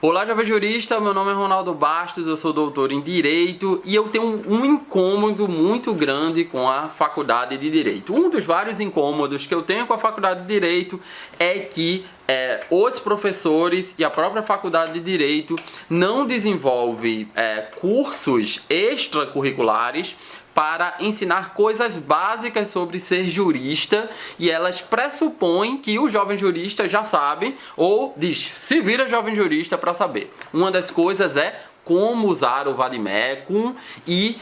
Olá, jovem jurista, meu nome é Ronaldo Bastos, eu sou doutor em Direito e eu tenho um incômodo muito grande com a Faculdade de Direito. Um dos vários incômodos que eu tenho com a Faculdade de Direito é que os professores e a própria Faculdade de Direito não desenvolvem cursos extracurriculares para ensinar coisas básicas sobre ser jurista, e elas pressupõem que o jovem jurista já sabe, ou diz, se vira jovem jurista para saber. Uma das coisas é como usar o vade-mecum e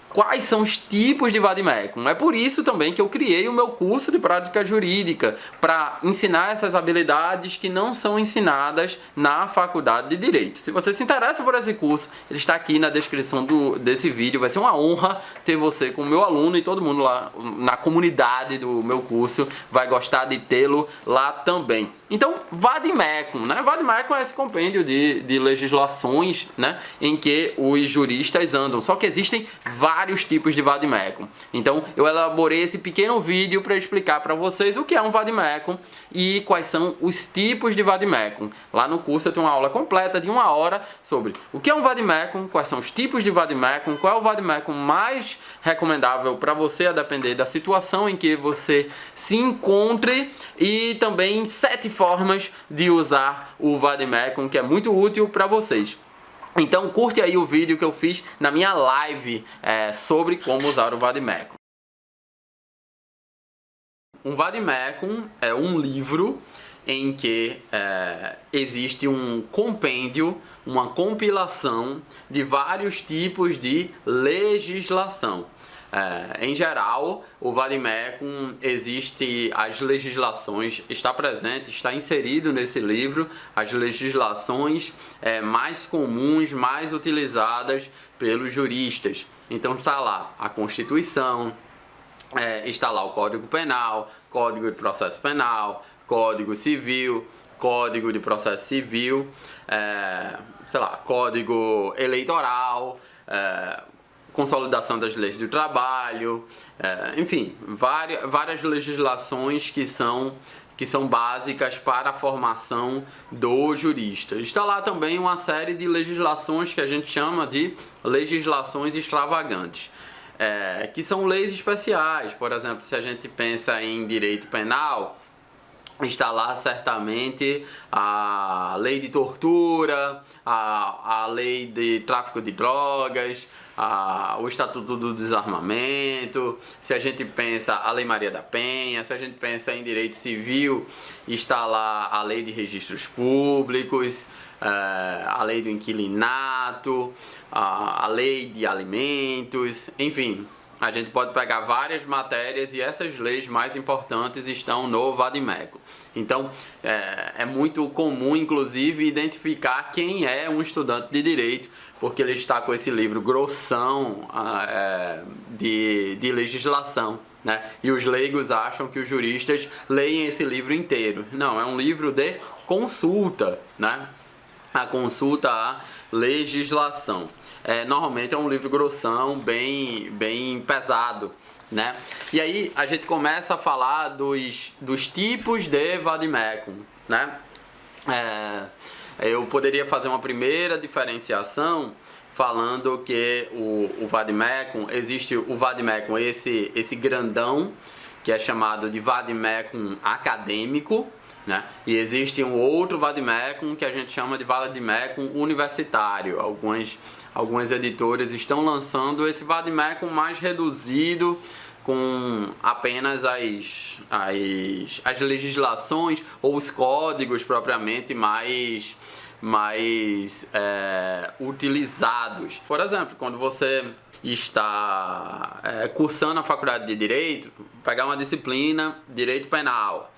quais são os tipos de vade-mecum. É por isso também que eu criei o meu curso de prática jurídica, para ensinar essas habilidades que não são ensinadas na Faculdade de Direito. Se você se interessa por esse curso, ele está aqui na descrição desse vídeo. Vai ser uma honra ter você como meu aluno, e todo mundo lá na comunidade do meu curso vai gostar de tê-lo lá também. Então, vade-mecum, né? Vade-mecum é esse compêndio de legislações, né, em que os juristas andam. Só que existem vários tipos de vade-mecum. Então, eu elaborei esse pequeno vídeo para explicar para vocês o que é um vade-mecum e quais são os tipos de vade-mecum. Lá no curso eu tenho uma aula completa de 1 hora sobre o que é um vade-mecum, quais são os tipos de vade-mecum, qual é o vade-mecum mais recomendável para você, a depender da situação em que você se encontre, e também 7 formas de usar o vade-mecum, que é muito útil para vocês. Então curte aí o vídeo que eu fiz na minha live sobre como usar o vade-mecum. Um vade-mecum é um livro em que existe um compêndio, uma compilação de vários tipos de legislação. Em geral, o vade-mecum existe as legislações, está presente, está inserido nesse livro as legislações mais comuns, mais utilizadas pelos juristas. Então está lá a Constituição, está lá o Código Penal, Código de Processo Penal, Código Civil, Código de Processo Civil, sei lá, Código Eleitoral, Consolidação das Leis do Trabalho, enfim, várias legislações que são básicas para a formação do jurista. Está lá também uma série de legislações que a gente chama de legislações extravagantes, que são leis especiais. Por exemplo, se a gente pensa em direito penal, está lá certamente a lei de tortura, a lei de tráfico de drogas, o Estatuto do Desarmamento. Se a gente pensa a Lei Maria da Penha, se a gente pensa em direito civil, está lá a lei de registros públicos, a lei do inquilinato, a lei de alimentos, enfim. A gente pode pegar várias matérias e essas leis mais importantes estão no vade-mecum. Então, é muito comum, inclusive, identificar quem é um estudante de Direito, porque ele está com esse livro grossão de legislação, né? E os leigos acham que os juristas leem esse livro inteiro. Não, é um livro de consulta, né? A consulta à legislação. Normalmente é um livro grossão, bem pesado, né? E aí a gente começa a falar dos tipos de vade-mecum, né? Eu poderia fazer uma primeira diferenciação falando que o vade-mecum, existe o vade-mecum, esse grandão, que é chamado de vade-mecum acadêmico, né? E existe um outro vade-mecum que a gente chama de vade-mecum universitário. Algumas editoras estão lançando esse vade-mecum mais reduzido, com apenas as legislações ou os códigos propriamente mais utilizados. Por exemplo, quando você está cursando a faculdade de Direito, pegar uma disciplina Direito Penal,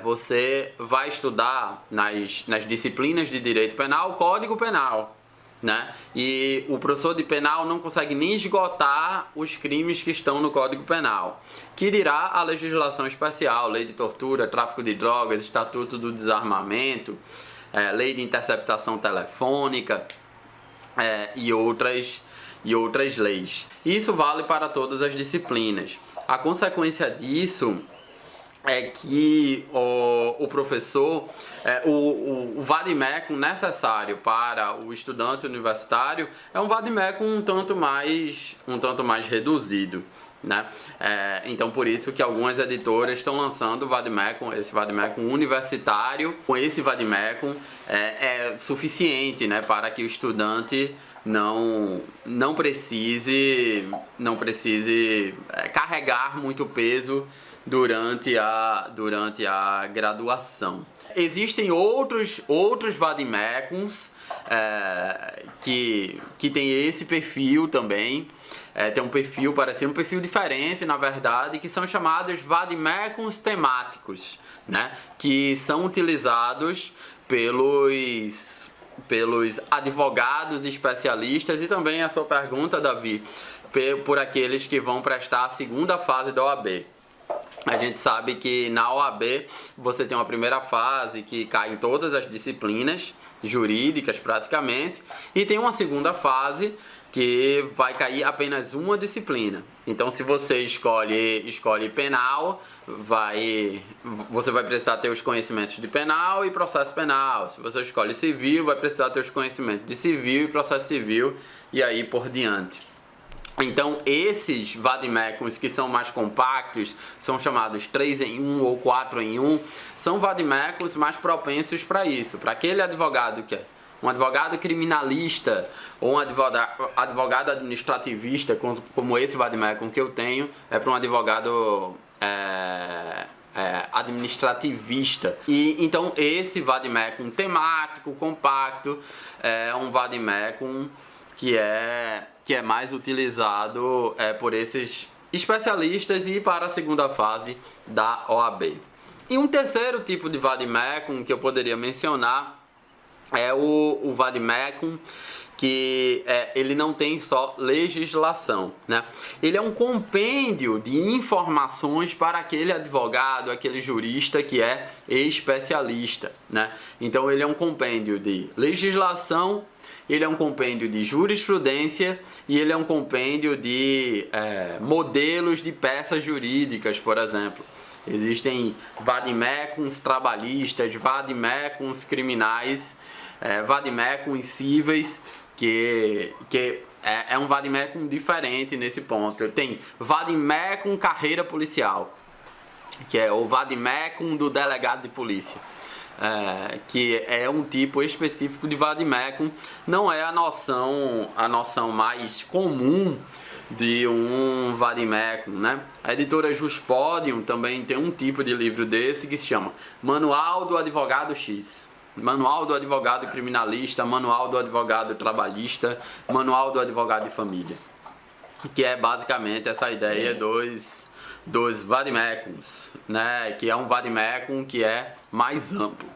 você vai estudar nas disciplinas de Direito Penal o Código Penal, né? E o professor de penal não consegue nem esgotar os crimes que estão no Código Penal, que dirá a legislação especial, lei de tortura, tráfico de drogas, Estatuto do Desarmamento, lei de interceptação telefônica, e outras leis. Isso vale para todas as disciplinas. A consequência disso é que o professor, o vademecum necessário para o estudante universitário é um vademecum um tanto mais reduzido, né? Então por isso que algumas editoras estão lançando esse vademecum universitário. Com esse vademecum é suficiente, né, para que o estudante não precise carregar muito peso durante a graduação. Existem outros vademecums que tem esse perfil também. Tem um perfil, parece um perfil diferente, na verdade, que são chamados vademecums temáticos, né? Que são utilizados pelos advogados especialistas e também a sua pergunta, Davi, por aqueles que vão prestar a segunda fase da OAB. A gente sabe que na OAB você tem uma primeira fase que cai em todas as disciplinas jurídicas praticamente, e tem uma segunda fase que vai cair apenas uma disciplina. Então se você escolhe penal, você vai precisar ter os conhecimentos de penal e processo penal. Se você escolhe civil, vai precisar ter os conhecimentos de civil e processo civil, e aí por diante. Então esses vademecums que são mais compactos, são chamados 3 em 1 ou 4 em 1, são vademecums mais propensos para isso, para aquele advogado que é um advogado criminalista ou um advogado administrativista, como esse vademecum que eu tenho, é para um advogado administrativista. E então esse vademecum temático, compacto, é um vademecum que é mais utilizado por esses especialistas e para a segunda fase da OAB. E um terceiro tipo de vademecum que eu poderia mencionar é o vademecum que ele não tem só legislação, né? Ele é um compêndio de informações para aquele advogado, aquele jurista que é especialista, né? Então ele é um compêndio de legislação, ele é um compêndio de jurisprudência e ele é um compêndio de modelos de peças jurídicas, por exemplo. Existem vademecums trabalhistas, vademecums criminais, vademecums cíveis, que é um vademecum diferente nesse ponto. Tem vademecum carreira policial, que é o vademecum do delegado de polícia. Que é um tipo específico de vademecum, não é a noção mais comum de um vademecum, né? A editora Juspodium também tem um tipo de livro desse que se chama Manual do Advogado X, Manual do Advogado Criminalista, Manual do Advogado Trabalhista, Manual do Advogado de Família, que é basicamente essa ideia dos vademecums, né? Que é um vademecum que é mais amplo.